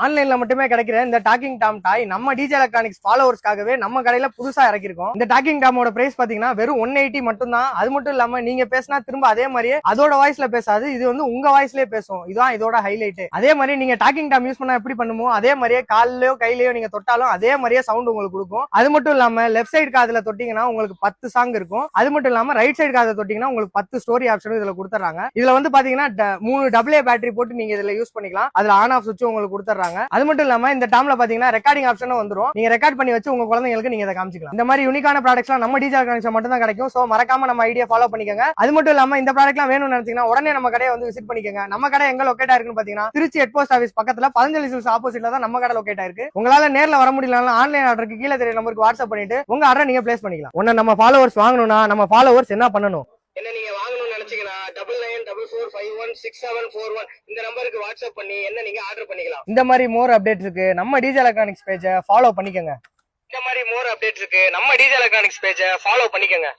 ஆன்லைன்ல மட்டுமே கிடைக்கிற இந்த டாக்கிங் டாம் டாய் நம்ம டிஜே எலக்ட்ரானிக்ஸ் ஃபாலோவர்ஸ்க்காகவே நம்ம கடையில புதுசா இறக்கிருக்கோம். இந்த டாக்கிங் டாமோட பிரைஸ் பாத்தீங்கன்னா வெறும் 180 மட்டும் தான். அது மட்டும் இல்லாம நீங்க பேசினா திரும்ப அதே மாதிரியே அதோட வாய்ஸ்ல பேசாது, இது வந்து உங்க வாய்ஸ்லயே பேசும். இதுதான் இதோட ஹைலைட். அதே மாதிரி நீங்க டாக்கிங் டாம் யூஸ் பண்ணா எப்படி பண்ணுமோ அதே மாதிரியே கால்லயோ கையிலயோ நீங்க தொட்டாலும் அதே மாதிரியே சவுண்ட் உங்களுக்கு கொடுக்கும். அது மட்டும் இல்லாம லெஃப்ட் சைடு காதுல தொட்டீங்கன்னா உங்களுக்கு 10 சாங் இருக்கும். அது மட்டும் இல்லாம ரைட் சைடு காதுல தொட்டீங்கன்னா உங்களுக்கு 10 ஸ்டோரி ஆப்ஷனும் இதுல கொடுத்துறாங்க. இதுல வந்து பாத்தீங்கன்னா 3 AA பேட்டரி போட்டு நீங்க இதுல யூஸ் பண்ணிக்கலாம். அதுல ஆன் ஆஃப் சுவிட்ச் உங்களுக்கு கொடுத்துறாங்க. அது மட்டும் இல்லாம இந்த டாம்ல பாத்தீங்கன்னா ரெக்கார்டிங் ஆப்ஷனும் வந்துரும். நீங்க ரெக்கார்ட் பண்ணி வச்சு உங்க குழந்தைங்களுக்கு நீங்க இதை காமிச்சிக்கலாம். இந்த மாதிரி யூனிக்கான ப்ராடக்ட்ஸ்லாம் நம்ம டிஜே எலக்ட்ரானிக்ஸ் மட்டும் தான் கிடைக்கும். சோ மறக்காம நம்ம ஐடியா ஃபாலோ பண்ணிக்கோங்க. அது மட்டும் இல்லாம இந்த ப்ராடக்ட்லாம் வேணும்னு நினைச்சீங்கன்னா உடனே நம்ம கடையை வந்து விசிட் பண்ணிக்கோங்க. நம்ம கடை எங்க லொகேட் ஆயிருக்குன்னு பாத்தீங்கன்னா திருச்சி ஹெட் போஸ்ட் ஆஃபீஸ் பக்கத்துல பதஞ்சலி சில்க்ஸ் ஆப்போசிட்ல தான் நம்ம கடை லொகேட் ஆயிருக்கு. உங்களால நேர்ல வர முடியலனாலும் ஆன்லைன் ஆர்டருக்கு கீழே தெரிய நம்பருக்கு வாட்ஸ்அப் பண்ணிட்டு உங்க ஆர்டரை நீங்க பிளேஸ் பண்ணிக்கலாம். ஒன்னு நம்ம ஃபாலோவர்ஸ் வாங்கணும்னா நம்ம ஃபாலோவர்ஸ் என்ன பண்ணணும்? என்ன நீங்க வாங்கணும்னு நினைச்சீங்கன்னா 9944516741 இந்த நம்பருக்கு வாட்ஸ்அப் பண்ணி என்ன நீங்க ஆர்டர் பண்ணிக்கலாம். இந்த மாதிரி மோர் அப்டேட்ஸ்க்கு நம்ம டிஜே எலக்ட்ரானிக்ஸ் பேஜை ஃபாலோ பண்ணிக்கோங்க. இந்த மாதிரி மோர் அப்டேட்ஸ்க்கு நம்ம டிஜே எலக்ட்ரானிக்ஸ் பேஜை ஃபாலோ பண்ணிக்கோங்க.